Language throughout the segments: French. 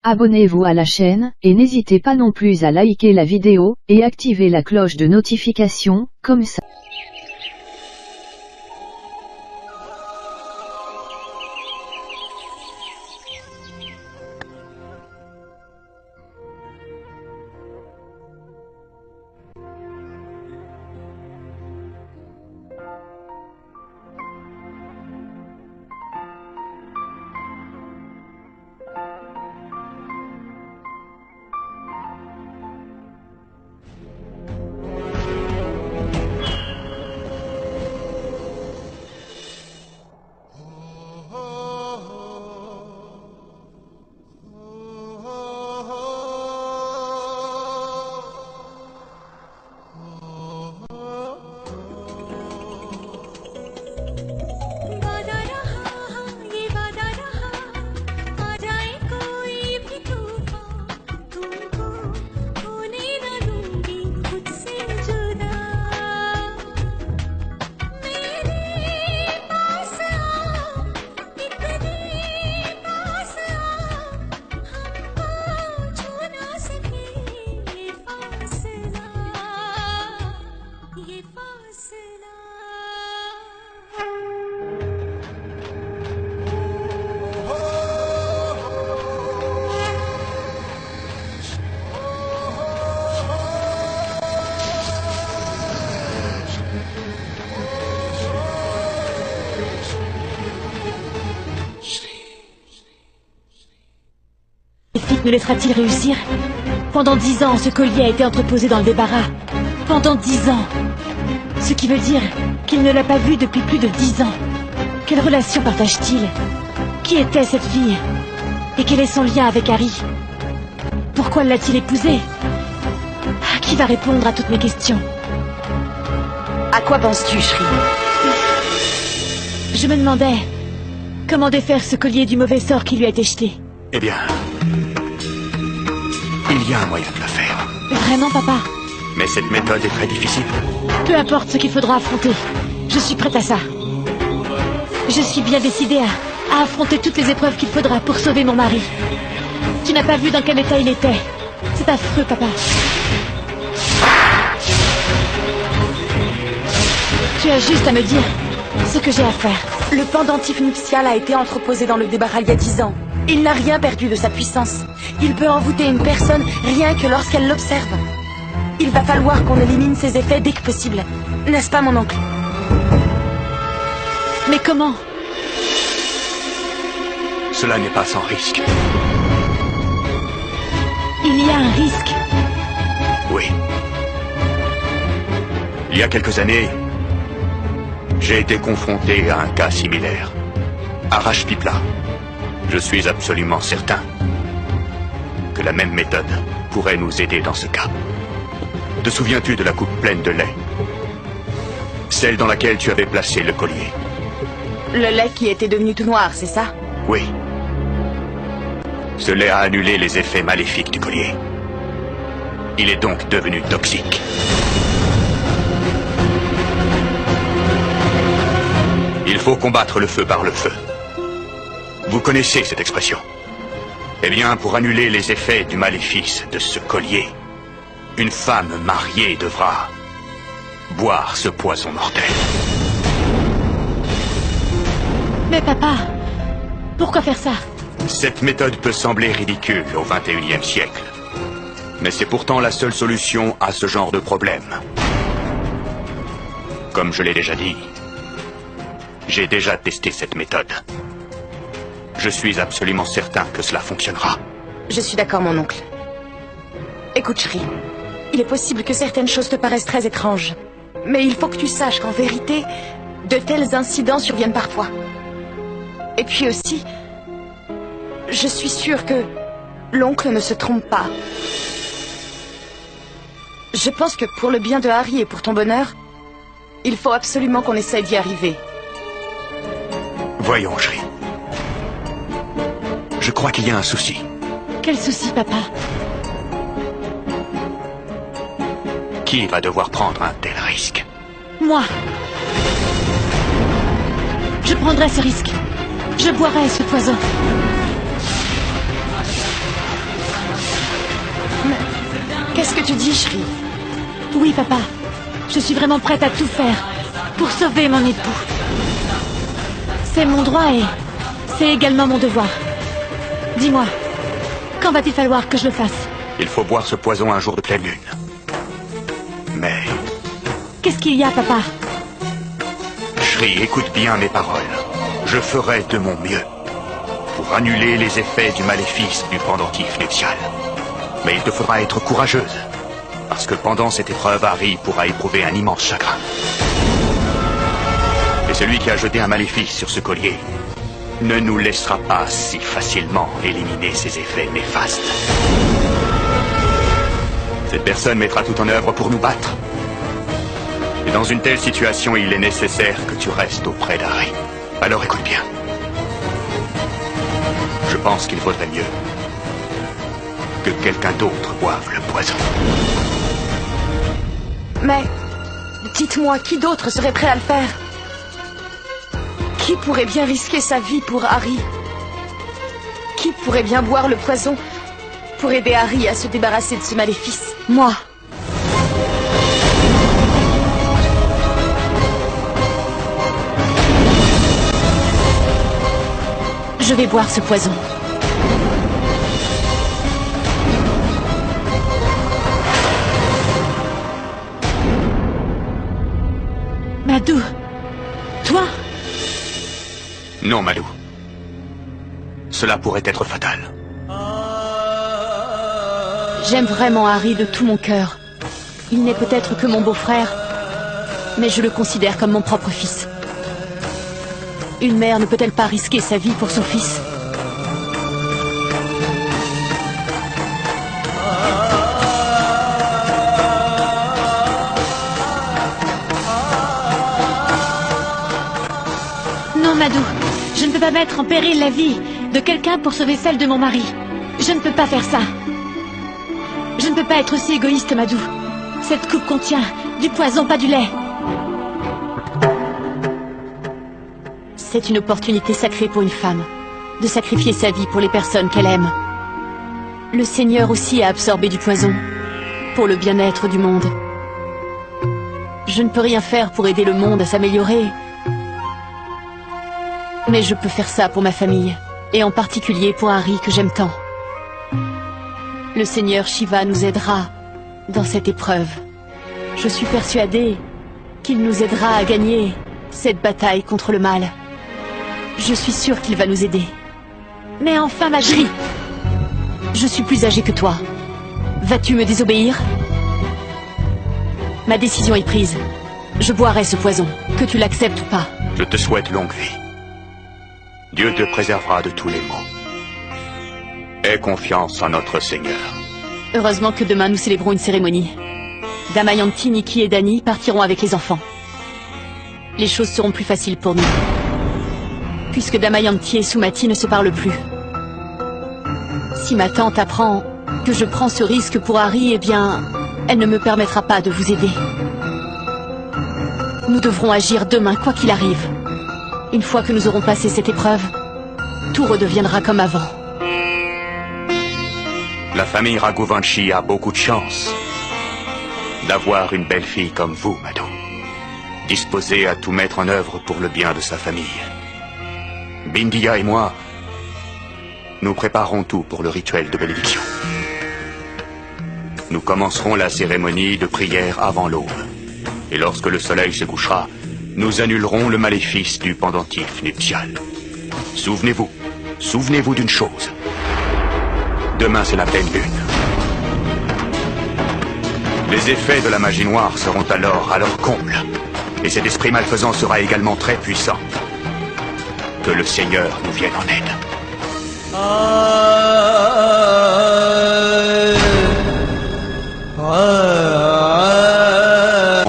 Abonnez-vous à la chaîne, et n'hésitez pas non plus à liker la vidéo, et activer la cloche de notification, comme ça. Ne laissera-t-il réussir? Pendant 10 ans, ce collier a été entreposé dans le débarras. Pendant 10 ans. Ce qui veut dire qu'il ne l'a pas vu depuis plus de 10 ans. Quelle relation partage-t-il? Qui était cette fille? Et quel est son lien avec Harry? Pourquoi l'a-t-il épousée? Qui va répondre à toutes mes questions? À quoi penses-tu, Shri? Je me demandais comment défaire ce collier du mauvais sort qui lui a été jeté. Eh bien, il y a un moyen de le faire. Vraiment, papa? Mais cette méthode est très difficile. Peu importe ce qu'il faudra affronter, je suis prête à ça. Je suis bien décidée à affronter toutes les épreuves qu'il faudra pour sauver mon mari. Tu n'as pas vu dans quel état il était. C'est affreux, papa. Tu as juste à me dire ce que j'ai à faire. Le pendentif nuptial a été entreposé dans le débarras il y a 10 ans. Il n'a rien perdu de sa puissance. Il peut envoûter une personne rien que lorsqu'elle l'observe. Il va falloir qu'on élimine ses effets dès que possible. N'est-ce pas, mon oncle? Mais comment? Cela n'est pas sans risque. Il y a un risque? Oui. Il y a quelques années, j'ai été confronté à un cas similaire. À Rajpipla. Je suis absolument certain que la même méthode pourrait nous aider dans ce cas. Te souviens-tu de la coupe pleine de lait? Celle dans laquelle tu avais placé le collier. Le lait qui était devenu tout noir, c'est ça? Oui. Ce lait a annulé les effets maléfiques du collier. Il est donc devenu toxique. Il faut combattre le feu par le feu. Vous connaissez cette expression? Eh bien, pour annuler les effets du maléfice de ce collier, une femme mariée devra boire ce poison mortel. Mais papa, pourquoi faire ça? Cette méthode peut sembler ridicule au XXIe siècle. Mais c'est pourtant la seule solution à ce genre de problème. Comme je l'ai déjà dit, j'ai déjà testé cette méthode. Je suis absolument certain que cela fonctionnera. Je suis d'accord, mon oncle. Écoute, Shri, il est possible que certaines choses te paraissent très étranges. Mais il faut que tu saches qu'en vérité, de tels incidents surviennent parfois. Et puis aussi, je suis sûre que l'oncle ne se trompe pas. Je pense que pour le bien de Harry et pour ton bonheur, il faut absolument qu'on essaie d'y arriver. Voyons, Shri. Je crois qu'il y a un souci. Quel souci, papa? Qui va devoir prendre un tel risque? Moi. Je prendrai ce risque. Je boirai ce poison. ce que tu dis, Shri. Oui, papa. Je suis vraiment prête à tout faire pour sauver mon époux. C'est mon droit et c'est également mon devoir. Dis-moi, quand va-t-il falloir que je le fasse? Il faut boire ce poison un jour de pleine lune. Mais... Qu'est-ce qu'il y a, papa? Shri, écoute bien mes paroles. Je ferai de mon mieux pour annuler les effets du maléfice du pendentif nuptial. Mais il te faudra être courageuse, parce que pendant cette épreuve, Harry pourra éprouver un immense chagrin. Et celui qui a jeté un maléfice sur ce collier ne nous laissera pas si facilement éliminer ses effets néfastes. Cette personne mettra tout en œuvre pour nous battre. Et dans une telle situation, il est nécessaire que tu restes auprès d'Harry. Alors écoute bien. Je pense qu'il vaudrait mieux que quelqu'un d'autre boive le poison. Mais, dites-moi, qui d'autre serait prêt à le faire? Qui pourrait bien risquer sa vie pour Harry? Qui pourrait bien boire le poison pour aider Harry à se débarrasser de ce maléfice? Moi. Je vais boire ce poison. Madou, toi? Non, Malou. Cela pourrait être fatal. J'aime vraiment Harry de tout mon cœur. Il n'est peut-être que mon beau-frère, mais je le considère comme mon propre fils. Une mère ne peut-elle pas risquer sa vie pour son fils? Non, Madou, je ne peux pas mettre en péril la vie de quelqu'un pour sauver celle de mon mari. Je ne peux pas faire ça. Je ne peux pas être aussi égoïste, Madou. Cette coupe contient du poison, pas du lait. C'est une opportunité sacrée pour une femme, de sacrifier sa vie pour les personnes qu'elle aime. Le Seigneur aussi a absorbé du poison, pour le bien-être du monde. Je ne peux rien faire pour aider le monde à s'améliorer, mais je peux faire ça pour ma famille, et en particulier pour Harry que j'aime tant. Le Seigneur Shiva nous aidera dans cette épreuve. Je suis persuadée qu'il nous aidera à gagner cette bataille contre le mal. Je suis sûre qu'il va nous aider. Mais enfin, ma chérie, je suis plus âgée que toi. Vas-tu me désobéir? Ma décision est prise. Je boirai ce poison, que tu l'acceptes ou pas. Je te souhaite longue vie. Dieu te préservera de tous les maux. Aie confiance en notre Seigneur. Heureusement que demain nous célébrons une cérémonie. Damayanti, Nikki et Dani partiront avec les enfants. Les choses seront plus faciles pour nous, puisque Damayanti et Sumati ne se parlent plus. Si ma tante apprend que je prends ce risque pour Harry, eh bien, elle ne me permettra pas de vous aider. Nous devrons agir demain, quoi qu'il arrive. Une fois que nous aurons passé cette épreuve, tout redeviendra comme avant. La famille Raghuvanshi a beaucoup de chance d'avoir une belle fille comme vous, Madou, disposée à tout mettre en œuvre pour le bien de sa famille. Bindiya et moi, nous préparons tout pour le rituel de bénédiction. Nous commencerons la cérémonie de prière avant l'aube. Et lorsque le soleil se couchera, nous annulerons le maléfice du pendentif nuptial. Souvenez-vous d'une chose. Demain, c'est la pleine lune. Les effets de la magie noire seront alors à leur comble. Et cet esprit malfaisant sera également très puissant. Que le Seigneur nous vienne en aide.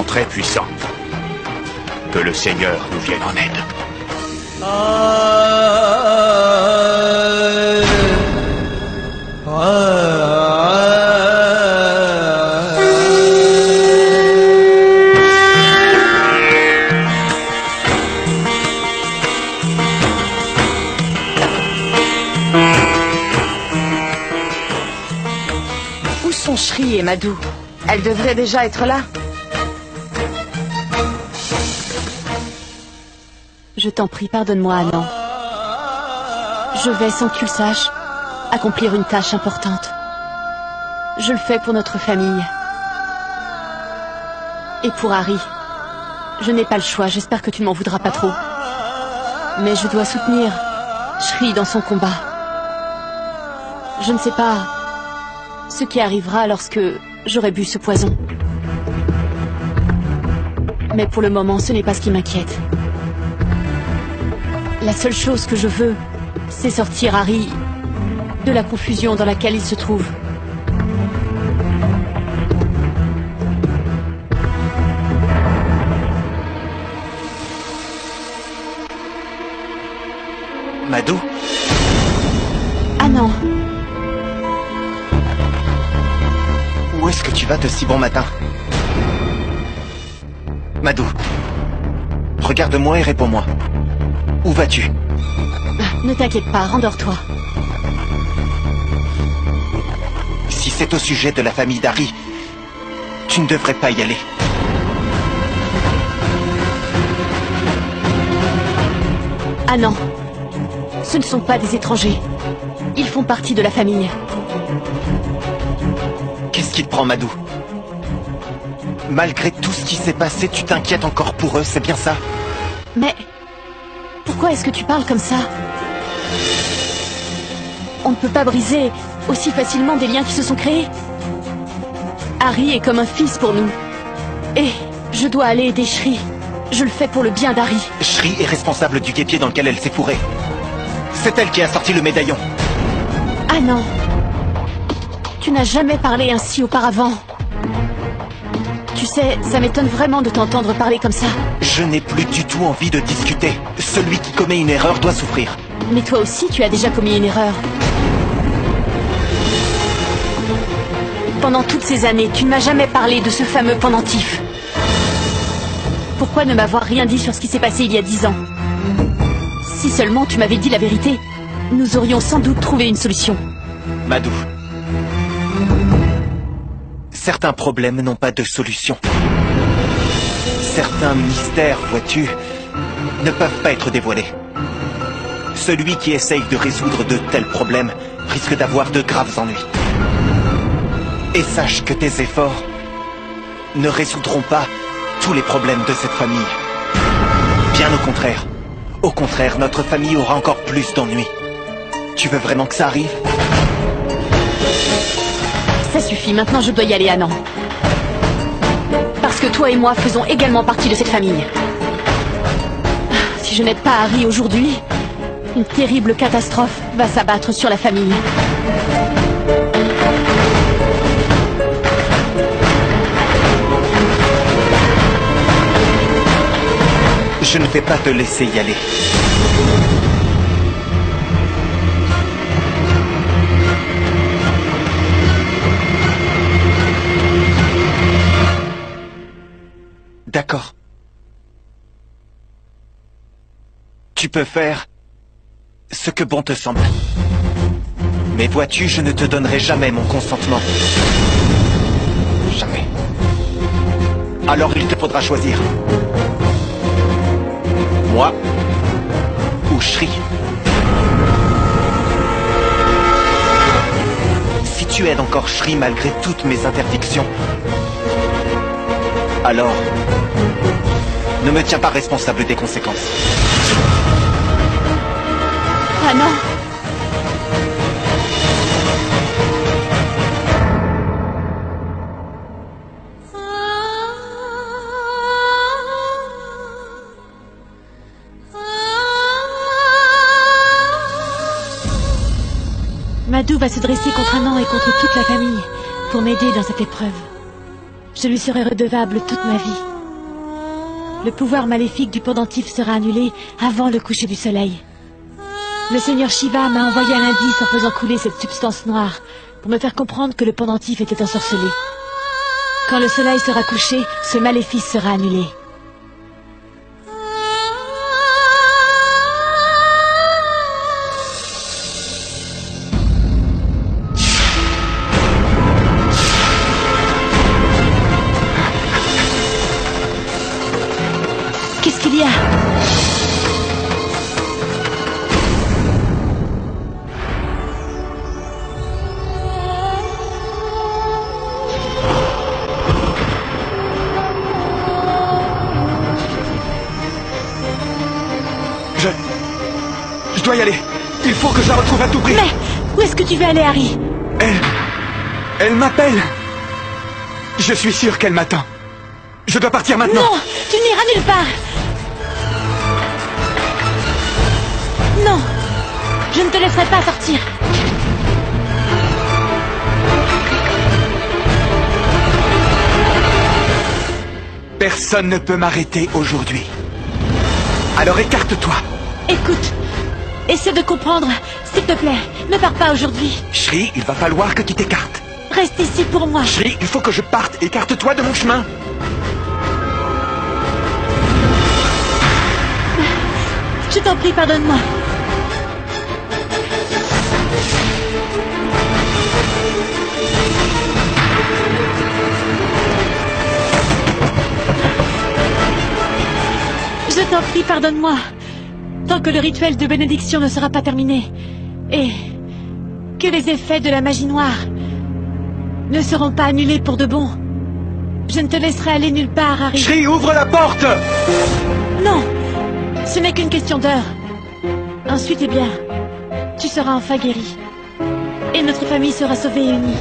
Très puissant. Que le Seigneur nous vienne en aide. Où sont Shri et Madou? Elle devrait déjà être là. Je t'en prie, pardonne-moi, Anand. Je vais, sans que tu le saches, accomplir une tâche importante. Je le fais pour notre famille. Et pour Harry. Je n'ai pas le choix, j'espère que tu ne m'en voudras pas trop. Mais je dois soutenir Shri dans son combat. Je ne sais pas ce qui arrivera lorsque j'aurai bu ce poison. Mais pour le moment, ce n'est pas ce qui m'inquiète. La seule chose que je veux, c'est sortir Harry de la confusion dans laquelle il se trouve. Madhu? Ah non. Où est-ce que tu vas de si bon matin? Madhu, regarde-moi et réponds-moi. Où vas-tu? Ne t'inquiète pas, rendors-toi. Si c'est au sujet de la famille d'Harry, tu ne devrais pas y aller. Ah non. Ce ne sont pas des étrangers. Ils font partie de la famille. Qu'est-ce qui te prend, Madhu? Malgré tout ce qui s'est passé, tu t'inquiètes encore pour eux, c'est bien ça? Mais... pourquoi est-ce que tu parles comme ça? On ne peut pas briser aussi facilement des liens qui se sont créés. Harry est comme un fils pour nous. Et je dois aller aider Shri. Je le fais pour le bien d'Harry. Shri est responsable du guêpier dans lequel elle s'est fourrée. C'est elle qui a sorti le médaillon. Ah non. Tu n'as jamais parlé ainsi auparavant. Tu sais, ça m'étonne vraiment de t'entendre parler comme ça. Je n'ai plus du tout envie de discuter. Celui qui commet une erreur doit souffrir. Mais toi aussi, tu as déjà commis une erreur. Pendant toutes ces années, tu ne m'as jamais parlé de ce fameux pendentif. Pourquoi ne m'avoir rien dit sur ce qui s'est passé il y a 10 ans? Si seulement tu m'avais dit la vérité, nous aurions sans doute trouvé une solution. Madhu. Certains problèmes n'ont pas de solution. Certains mystères, vois-tu, ne peuvent pas être dévoilés. Celui qui essaye de résoudre de tels problèmes risque d'avoir de graves ennuis. Et sache que tes efforts ne résoudront pas tous les problèmes de cette famille. Bien au contraire. Au contraire, notre famille aura encore plus d'ennuis. Tu veux vraiment que ça arrive? Ça suffit, maintenant je dois y aller, Anand. Parce que toi et moi faisons également partie de cette famille. Si je n'aide pas Harry aujourd'hui, une terrible catastrophe va s'abattre sur la famille. Je ne vais pas te laisser y aller. D'accord. Tu peux faire ce que bon te semble. Mais vois-tu, je ne te donnerai jamais mon consentement. Jamais. Alors il te faudra choisir. Moi ou Shri. Si tu aides encore Shri malgré toutes mes interdictions, alors ne me tiens pas responsable des conséquences. Ah non! Madhu va se dresser contre Anand et contre toute la famille pour m'aider dans cette épreuve. Je lui serai redevable toute ma vie. Le pouvoir maléfique du pendentif sera annulé avant le coucher du soleil. Le Seigneur Shiva m'a envoyé un indice en faisant couler cette substance noire pour me faire comprendre que le pendentif était ensorcelé. Quand le soleil sera couché, ce maléfice sera annulé. dois y aller. Il faut que je la retrouve à tout prix. Mais où est-ce que tu veux aller, Harry? Elle m'appelle. Je suis sûr qu'elle m'attend. Je dois partir maintenant. Non, tu n'iras nulle part. Non, je ne te laisserai pas sortir. Personne ne peut m'arrêter aujourd'hui. Alors écarte-toi. Écoute, essaie de comprendre, s'il te plaît. Ne pars pas aujourd'hui. Shri, il va falloir que tu t'écartes. Reste ici pour moi. Shri, il faut que je parte. Écarte-toi de mon chemin. Je t'en prie, pardonne-moi. Je t'en prie, pardonne-moi. Tant que le rituel de bénédiction ne sera pas terminé, et que les effets de la magie noire ne seront pas annulés pour de bon, je ne te laisserai aller nulle part, Harry. Shri, ouvre la porte! Non, ce n'est qu'une question d'heure. Ensuite, eh bien, tu seras enfin guéri. Et notre famille sera sauvée et unie.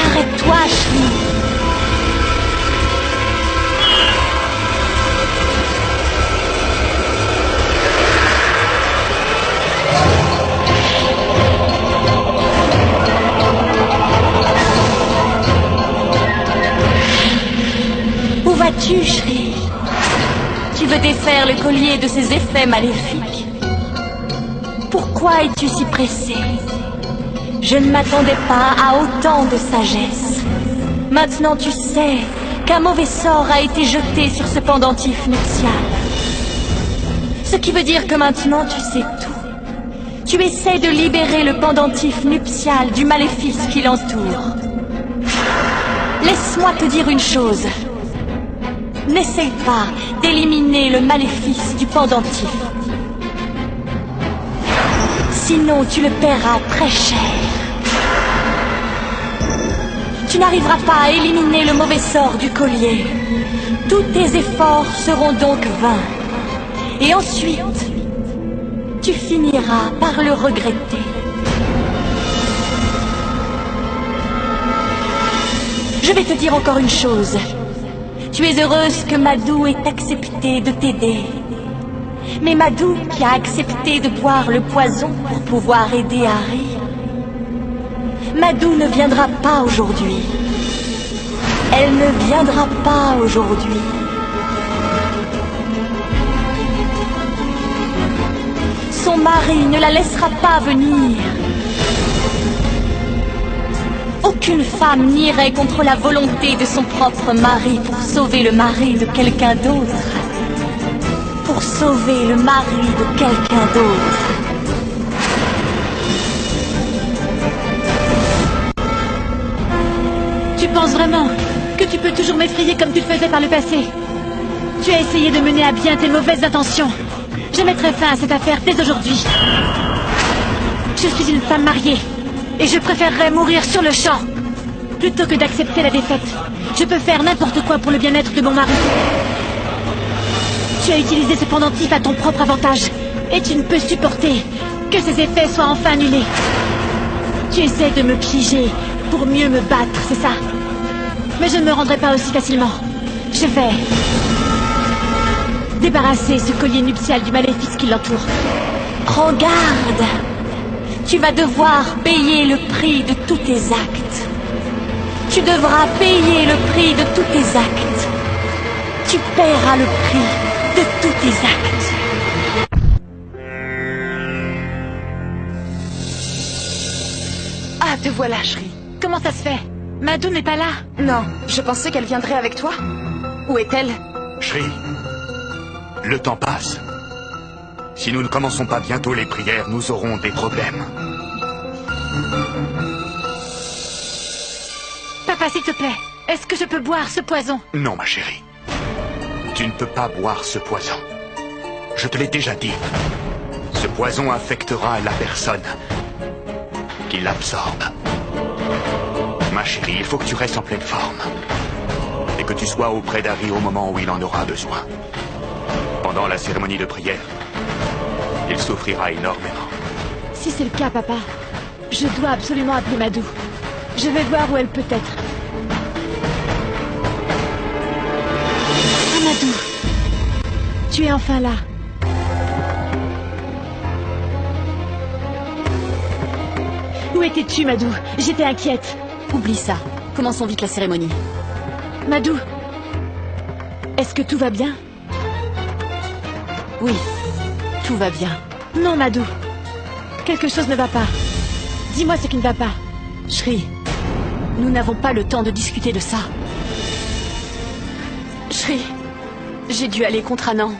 Arrête-toi, Shri. Où vas-tu, Shri? Tu veux défaire le collier de ses effets maléfiques? Pourquoi es-tu si pressé? Je ne m'attendais pas à autant de sagesse. Maintenant tu sais qu'un mauvais sort a été jeté sur ce pendentif nuptial. Ce qui veut dire que maintenant tu sais tout. Tu essaies de libérer le pendentif nuptial du maléfice qui l'entoure. Laisse-moi te dire une chose. N'essaye pas d'éliminer le maléfice du pendentif. Sinon tu le paieras très cher. Tu n'arriveras pas à éliminer le mauvais sort du collier. Tous tes efforts seront donc vains. Et ensuite, tu finiras par le regretter. Je vais te dire encore une chose. Tu es heureuse que Madou ait accepté de t'aider. Mais Madou, qui a accepté de boire le poison pour pouvoir aider Harry, Madou ne viendra pas aujourd'hui. Elle ne viendra pas aujourd'hui. Son mari ne la laissera pas venir. Aucune femme n'irait contre la volonté de son propre mari pour sauver le mari de quelqu'un d'autre. Pour sauver le mari de quelqu'un d'autre. Tu penses vraiment que tu peux toujours m'effrayer comme tu le faisais par le passé? Tu as essayé de mener à bien tes mauvaises intentions. Je mettrai fin à cette affaire dès aujourd'hui. Je suis une femme mariée, et je préférerais mourir sur le champ, plutôt que d'accepter la défaite. Je peux faire n'importe quoi pour le bien-être de mon mari. Tu as utilisé ce pendentif à ton propre avantage, et tu ne peux supporter que ses effets soient enfin annulés. Tu essaies de me piéger pour mieux me battre, c'est ça? Mais je ne me rendrai pas aussi facilement. Je vais débarrasser ce collier nuptial du maléfice qui l'entoure. Prends garde! Tu vas devoir payer le prix de tous tes actes. Tu devras payer le prix de tous tes actes. Tu paieras le prix de tous tes actes. Ah, te voilà, Shri. Comment ça se fait? Madou n'est pas là. Non, je pensais qu'elle viendrait avec toi. Où est-elle? Shri, le temps passe. Si nous ne commençons pas bientôt les prières, nous aurons des problèmes. Papa, s'il te plaît, est-ce que je peux boire ce poison? Non, ma chérie. Tu ne peux pas boire ce poison. Je te l'ai déjà dit. Ce poison affectera la personne qui l'absorbe. Ma chérie, il faut que tu restes en pleine forme. Et que tu sois auprès d'Harry au moment où il en aura besoin. Pendant la cérémonie de prière, il souffrira énormément. Si c'est le cas, papa, je dois absolument appeler Madou. Je vais voir où elle peut être. Ah, Madou, tu es enfin là. Où étais-tu, Madou? J'étais inquiète. Oublie ça. Commençons vite la cérémonie. Madou, est-ce que tout va bien? Oui, tout va bien. Non, Madou. Quelque chose ne va pas. Dis-moi ce qui ne va pas. Shri, nous n'avons pas le temps de discuter de ça. Shri, j'ai dû aller contre Anand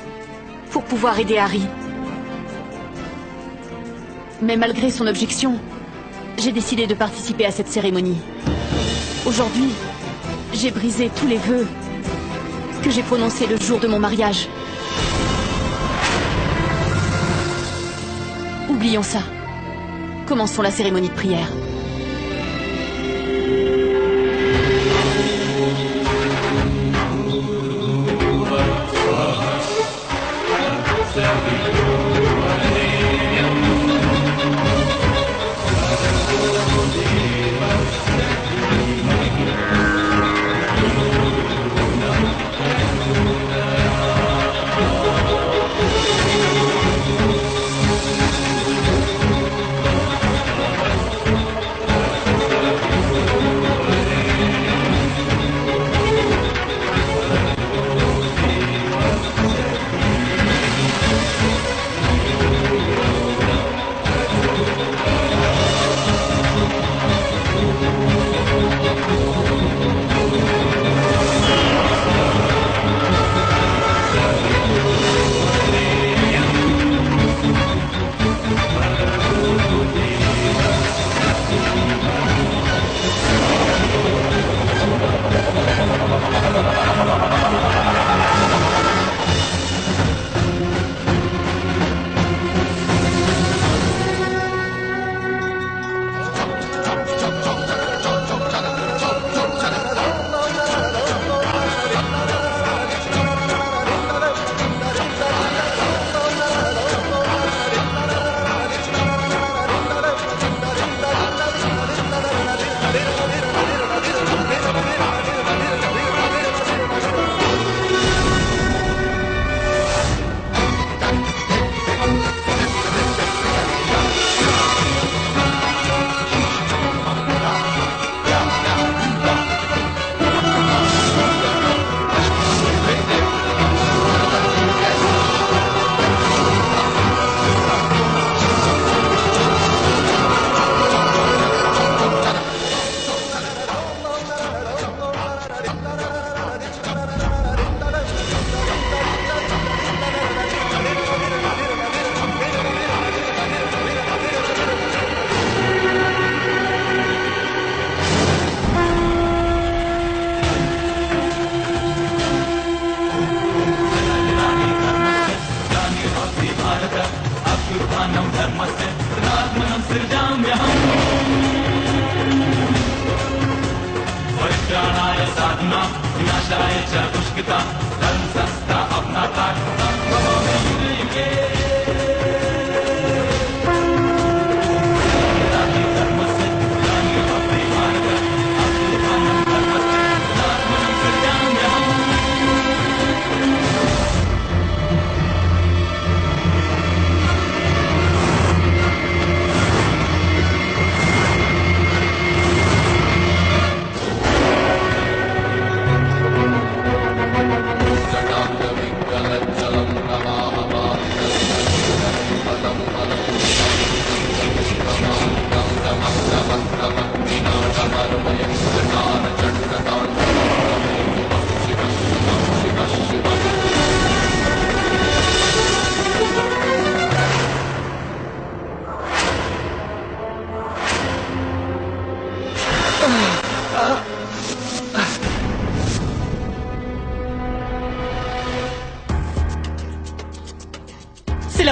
pour pouvoir aider Harry. Mais malgré son objection, j'ai décidé de participer à cette cérémonie. Aujourd'hui, j'ai brisé tous les vœux que j'ai prononcés le jour de mon mariage. Oublions ça. Commençons la cérémonie de prière.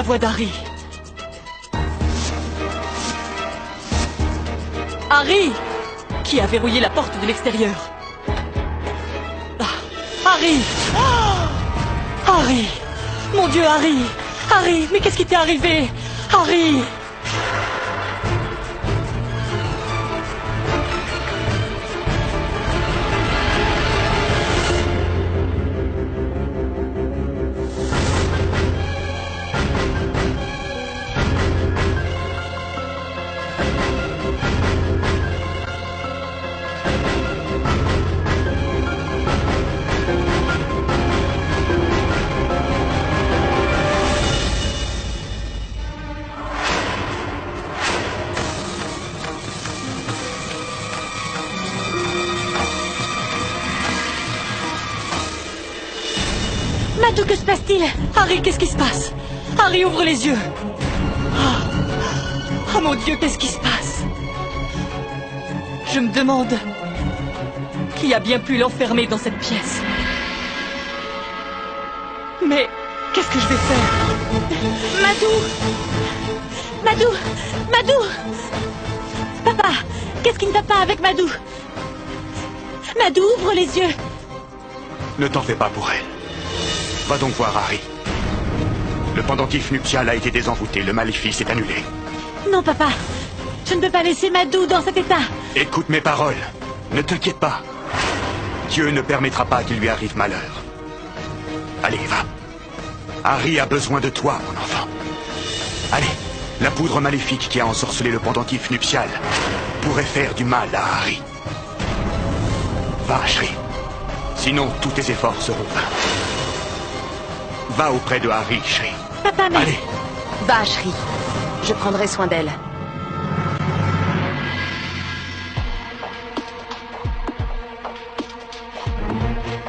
la voix d'Harry. Harry! Qui a verrouillé la porte de l'extérieur? Harry! Harry! Mon Dieu, Harry! Harry, mais qu'est-ce qui t'est arrivé? Harry! Madou, que se passe-t-il? Harry, qu'est-ce qui se passe? Harry, ouvre les yeux. Oh mon Dieu, qu'est-ce qui se passe? Je me demande qui a bien pu l'enfermer dans cette pièce. Mais qu'est-ce que je vais faire? Madou! Madou! Madou! Papa, qu'est-ce qui ne va pas avec Madou? Madou, ouvre les yeux. Ne t'en fais pas pour elle. Va donc voir Harry. Le pendentif nuptial a été désenvoûté, le maléfice est annulé. Non, papa. Je ne peux pas laisser Madou dans cet état. Écoute mes paroles. Ne t'inquiète pas. Dieu ne permettra pas qu'il lui arrive malheur. Allez, va. Harry a besoin de toi, mon enfant. Allez, la poudre maléfique qui a ensorcelé le pendentif nuptial pourrait faire du mal à Harry. Va, Shri. Sinon, tous tes efforts seront vains. Va auprès de Harry, Shri. Papa, mais... Allez. Va, Shri. Je prendrai soin d'elle.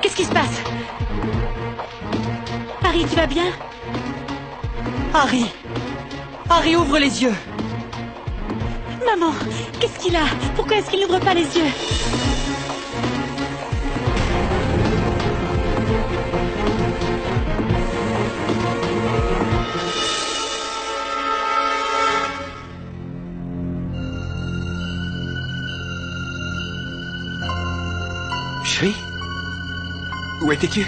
Qu'est-ce qui se passe? Harry, tu vas bien? Harry. Harry, ouvre les yeux. Maman, qu'est-ce qu'il a? Pourquoi est-ce qu'il n'ouvre pas les yeux? Shri? Où étais-tu?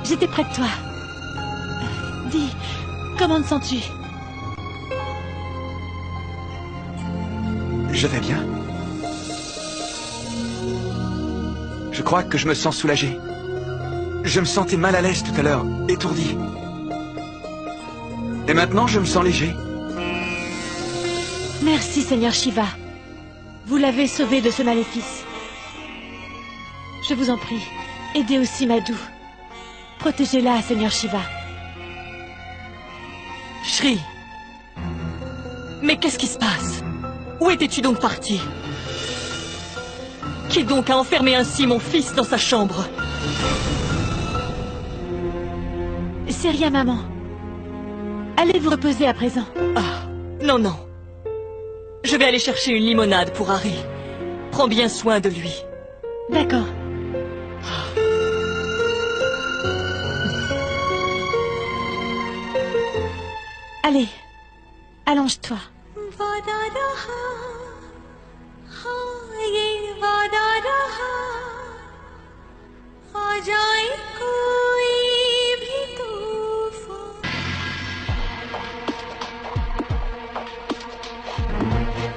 J'étais près de toi. Dis, comment te sens-tu? Je vais bien. Je crois que je me sens soulagé. Je me sentais mal à l'aise tout à l'heure, étourdi. Et maintenant, je me sens léger. Merci, Seigneur Shiva. Vous l'avez sauvé de ce maléfice. Je vous en prie, aidez aussi Madou. Protégez-la, Seigneur Shiva. Shri. Mais qu'est-ce qui se passe? Où étais-tu donc parti? Qui donc a enfermé ainsi mon fils dans sa chambre? C'est rien, maman. Allez vous reposer à présent. Ah, non, non. Je vais aller chercher une limonade pour Harry. Prends bien soin de lui. D'accord. Allez, allonge-toi.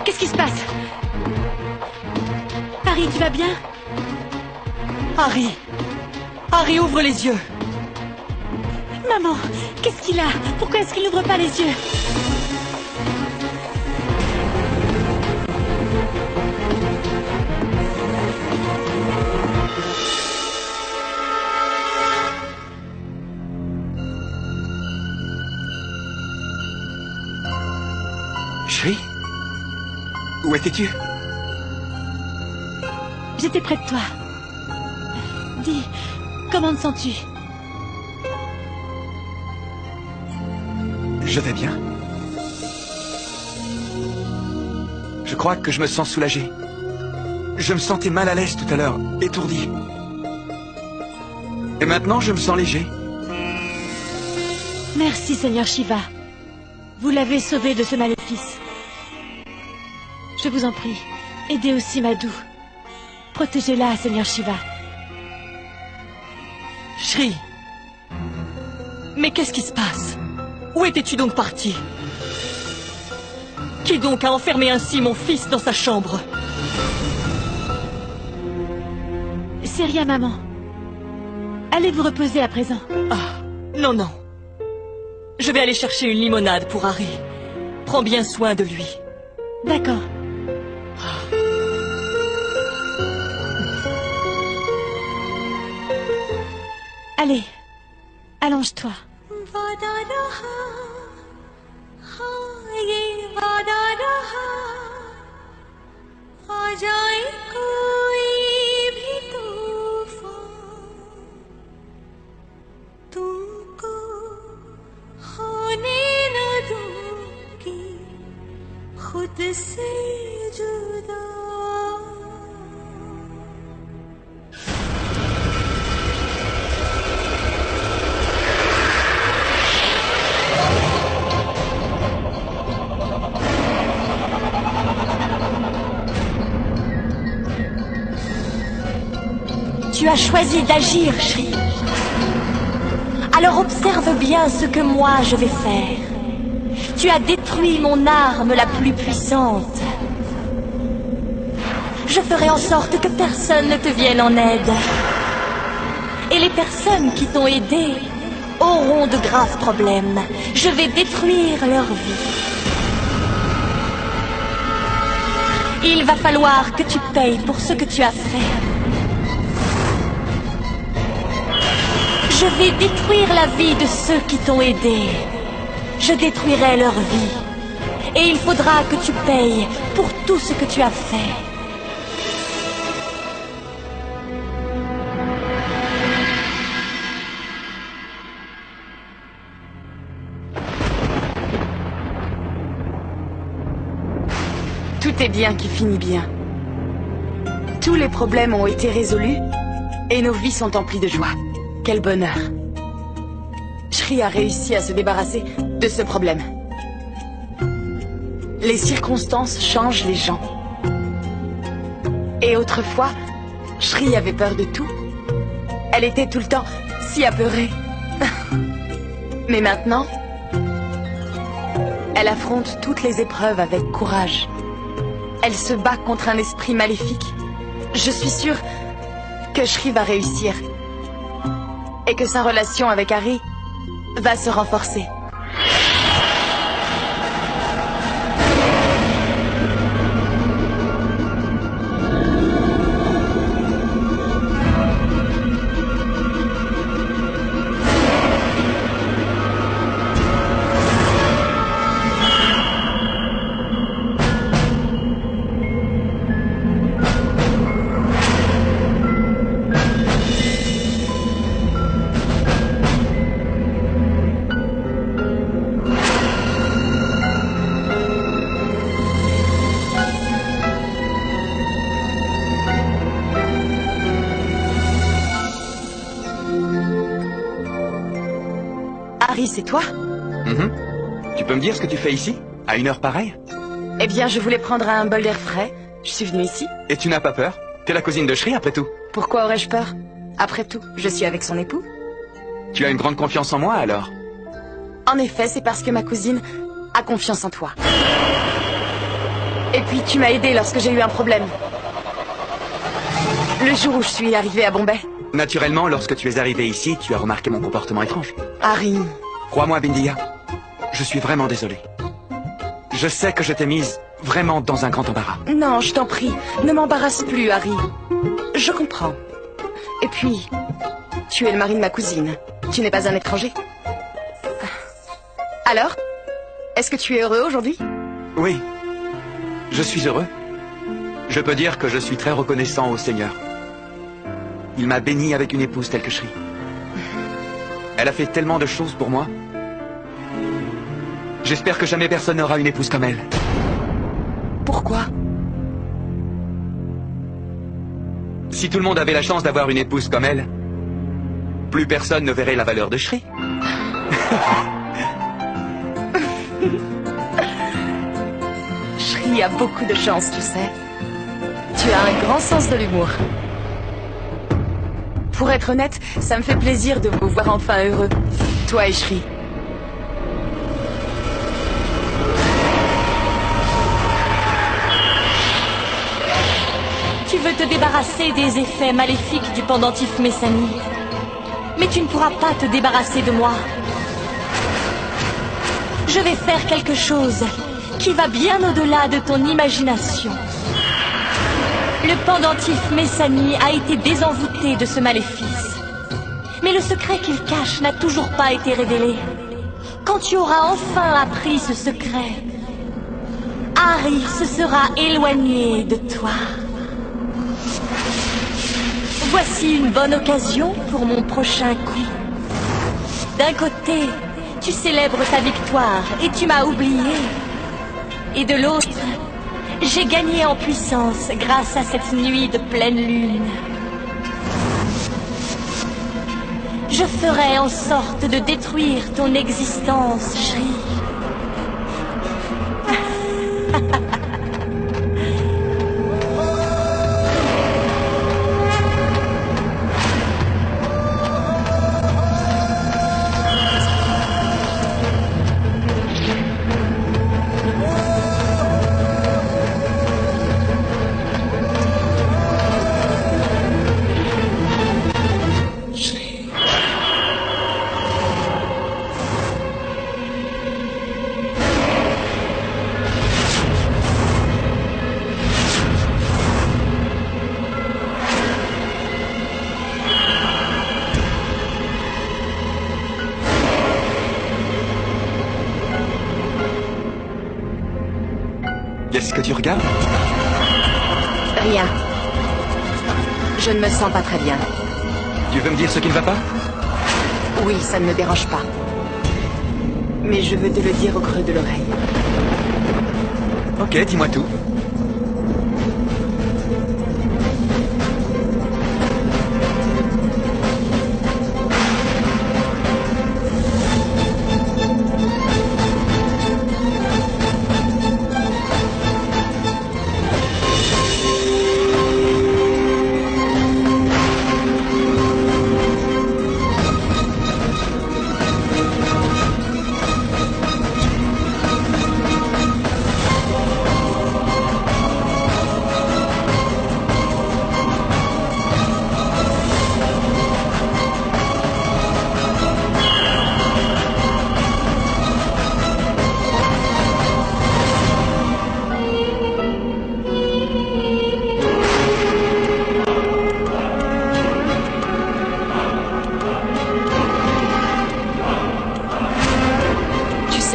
Qu'est-ce qui se passe? Harry, tu vas bien? Harry. Harry, ouvre les yeux. Maman, qu'est-ce qu'il a? Pourquoi est-ce qu'il n'ouvre pas les yeux? Shri? Où étais-tu? J'étais près de toi. Dis, comment te sens-tu? Je vais bien. Je crois que je me sens soulagé. Je me sentais mal à l'aise tout à l'heure, étourdi. Et maintenant, je me sens léger. Merci, Seigneur Shiva. Vous l'avez sauvée de ce maléfice. Je vous en prie, aidez aussi Madhu. Protégez-la, Seigneur Shiva. Shri. Mais qu'est-ce qui se passe? Où étais-tu donc parti? Qui donc a enfermé ainsi mon fils dans sa chambre? C'est rien, maman. Allez vous reposer à présent. Ah, non, non. Je vais aller chercher une limonade pour Harry. Prends bien soin de lui. D'accord. Allez, allonge-toi. Tu as choisi d'agir, Shri. Alors observe bien ce que moi je vais faire. Tu as détruit mon arme la plus puissante. Je ferai en sorte que personne ne te vienne en aide. Et les personnes qui t'ont aidé auront de graves problèmes. Je vais détruire leur vie. Il va falloir que tu payes pour ce que tu as fait. Je vais détruire la vie de ceux qui t'ont aidé. Je détruirai leur vie. Et il faudra que tu payes pour tout ce que tu as fait. Tout est bien qui finit bien. Tous les problèmes ont été résolus et nos vies sont emplies de joie. Quel bonheur. Shri a réussi à se débarrasser de ce problème. Les circonstances changent les gens. Et autrefois, Shri avait peur de tout. Elle était tout le temps si apeurée. Mais maintenant, elle affronte toutes les épreuves avec courage. Elle se bat contre un esprit maléfique. Je suis sûre que Shri va réussir. Et que sa relation avec Harry va se renforcer. Harry, c'est toi? Tu peux me dire ce que tu fais ici, à une heure pareille? Eh bien, je voulais prendre un bol d'air frais. Je suis venue ici. Et tu n'as pas peur? T'es la cousine de Shri, après tout. Pourquoi aurais-je peur? Après tout, je suis avec son époux. Tu as une grande confiance en moi, alors? En effet, c'est parce que ma cousine a confiance en toi. Et puis, tu m'as aidé lorsque j'ai eu un problème. Le jour où je suis arrivée à Bombay. Naturellement, lorsque tu es arrivé ici, tu as remarqué mon comportement étrange. Harry... Crois-moi, Bindiya, je suis vraiment désolé. Je sais que je t'ai mise vraiment dans un grand embarras. Non, je t'en prie, ne m'embarrasse plus, Harry. Je comprends. Et puis, tu es le mari de ma cousine. Tu n'es pas un étranger. Alors, est-ce que tu es heureux aujourd'hui? Oui, je suis heureux. Je peux dire que je suis très reconnaissant au Seigneur. Il m'a béni avec une épouse telle que Shri. Elle a fait tellement de choses pour moi. J'espère que jamais personne n'aura une épouse comme elle. Pourquoi? Si tout le monde avait la chance d'avoir une épouse comme elle, plus personne ne verrait la valeur de Shri. Harry a beaucoup de chance, tu sais. Tu as un grand sens de l'humour. Pour être honnête, ça me fait plaisir de vous voir enfin heureux, toi et Shri. Tu veux te débarrasser des effets maléfiques du pendentif Messani. Mais tu ne pourras pas te débarrasser de moi. Je vais faire quelque chose qui va bien au-delà de ton imagination. Le pendentif Messani a été désenvoûté de ce maléfice. Mais le secret qu'il cache n'a toujours pas été révélé. Quand tu auras enfin appris ce secret, Harry se sera éloigné de toi. Voici une bonne occasion pour mon prochain coup. D'un côté, tu célèbres ta victoire et tu m'as oublié. Et de l'autre, j'ai gagné en puissance grâce à cette nuit de pleine lune. Je ferai en sorte de détruire ton existence, Shri. Qu'est-ce que tu regardes? Rien. Je ne me sens pas très bien. Tu veux me dire ce qui ne va pas? Oui, ça ne me dérange pas. Mais je veux te le dire au creux de l'oreille. Ok, dis-moi tout.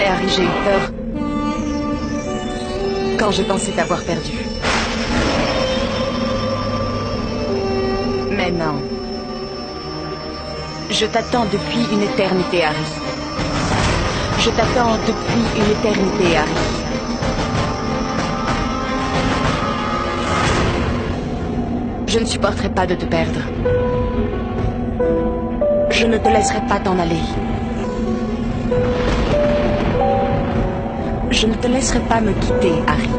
Harry, j'ai eu peur quand je pensais t'avoir perdu. Mais non. Je t'attends depuis une éternité, Harry. Je t'attends depuis une éternité, Harry. Je ne supporterai pas de te perdre. Je ne te laisserai pas t'en aller. Je ne te laisserai pas me quitter, Harry.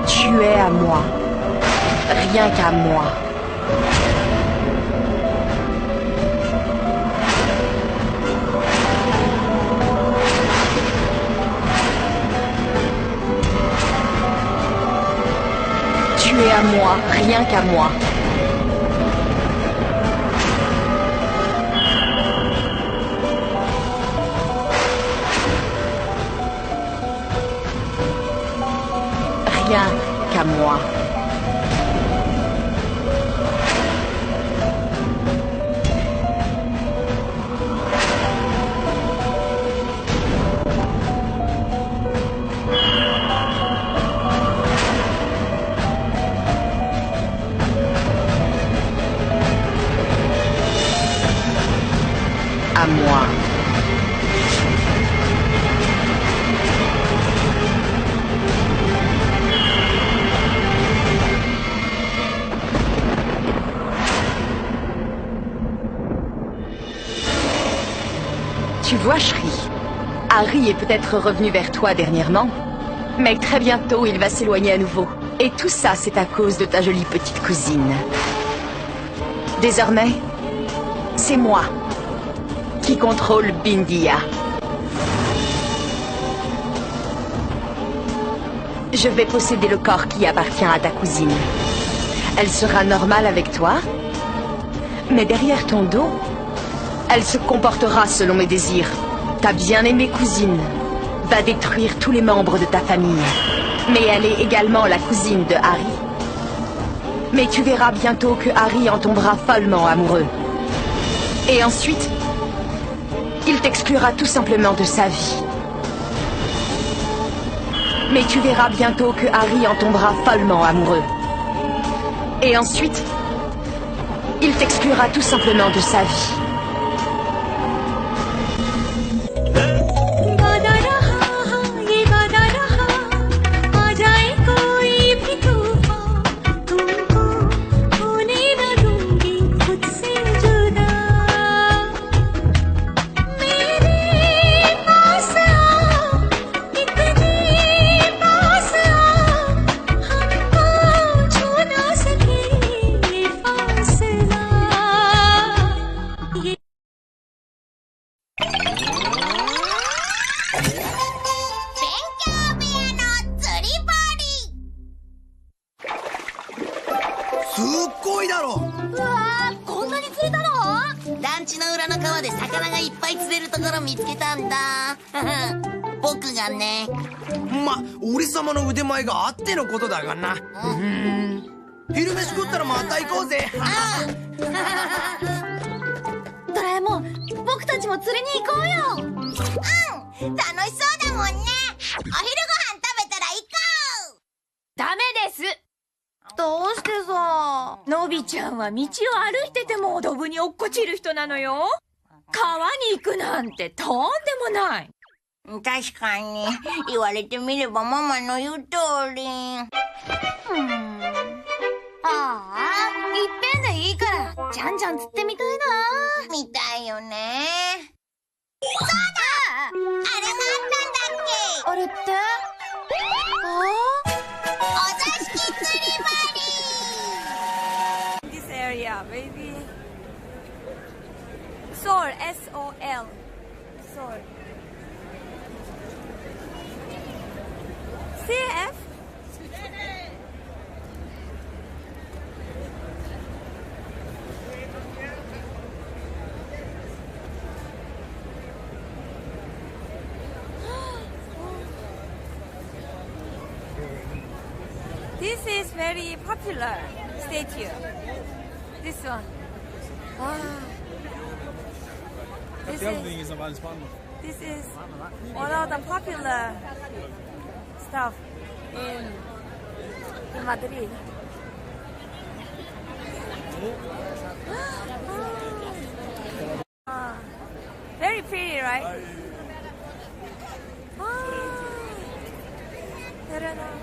Tu es à moi. Rien qu'à moi. Tu es à moi, rien qu'à moi. Rien qu'à moi. À moi. Tu vois, Shri, Harry est peut-être revenu vers toi dernièrement, mais très bientôt il va s'éloigner à nouveau. Et tout ça, c'est à cause de ta jolie petite cousine. Désormais, c'est moi qui contrôle Bindia. Je vais posséder le corps qui appartient à ta cousine. Elle sera normale avec toi, mais derrière ton dos, elle se comportera selon mes désirs. Ta bien-aimée cousine va détruire tous les membres de ta famille. Mais elle est également la cousine de Harry. Mais tu verras bientôt que Harry en tombera follement amoureux. Et ensuite, il t'exclura tout simplement de sa vie. Mais tu verras bientôt que Harry en tombera follement amoureux. Et ensuite, il t'exclura tout simplement de sa vie. Sol, S-O-L. Sol. CF? This is very popular statue. This one. Wow. This is one of the popular stuff in Madrid. Very pretty, right? I don't know.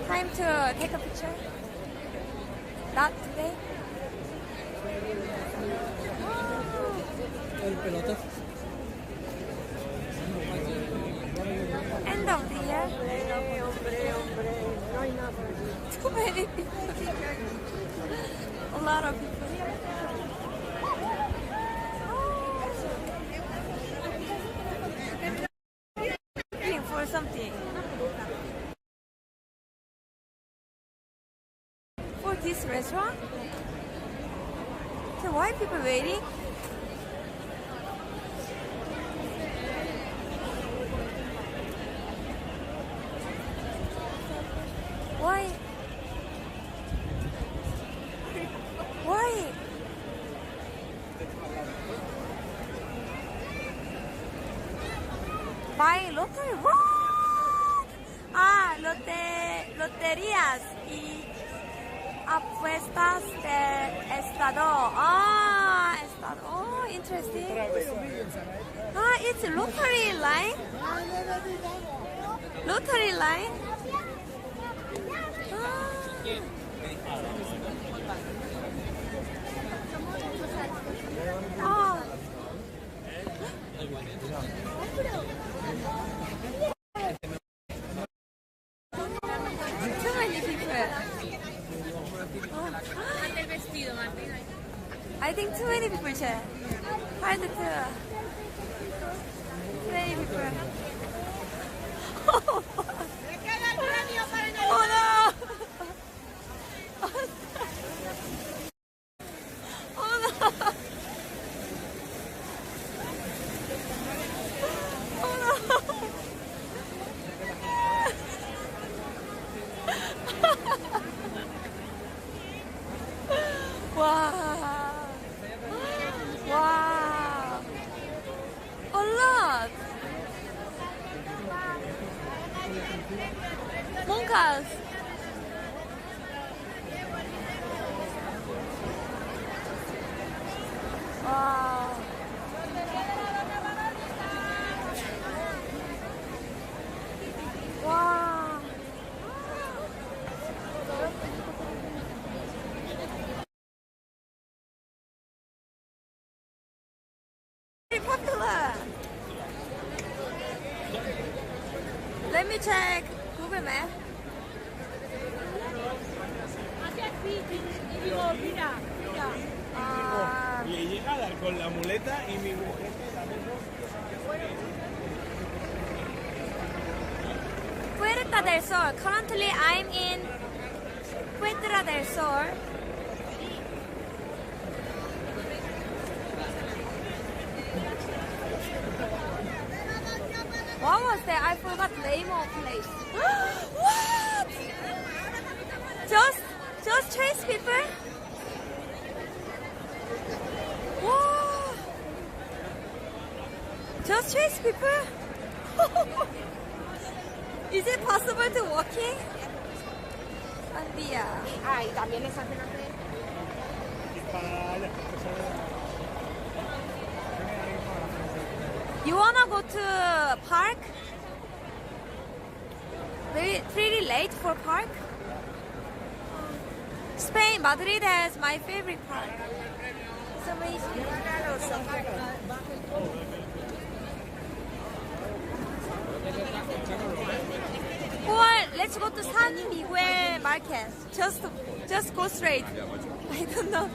Time to take a picture. Not today. End of the year. Too many people here. A lot of people here. Looking for something. For this restaurant? So why are people waiting? Why? Why? Buy lottery? What? Loterías y apuestas de estado. Estado. Oh, interesting. It's lottery line. Lottery line. I think too many people share. Hard to tell. Too many people. Oh no! Oh no! Oh no! Wow! Wow! A lot! Monkas! Wow! Wow! Very popular. Let me check Google Maps. Le llega a dar con la muleta y mi mujer también. Puerta del Sol. Currently, I'm in Puerta del Sol. What was that? I forgot the name of place. What? Just chase people? Wow. Just chase people? Is it possible to walking? Andia. Ah, y también les hacen hacer. You wanna go to park? Very pretty late for park. Spain, Madrid has my favorite park. It's amazing. Or let's go to San Miguel Market. Just go straight. I don't know.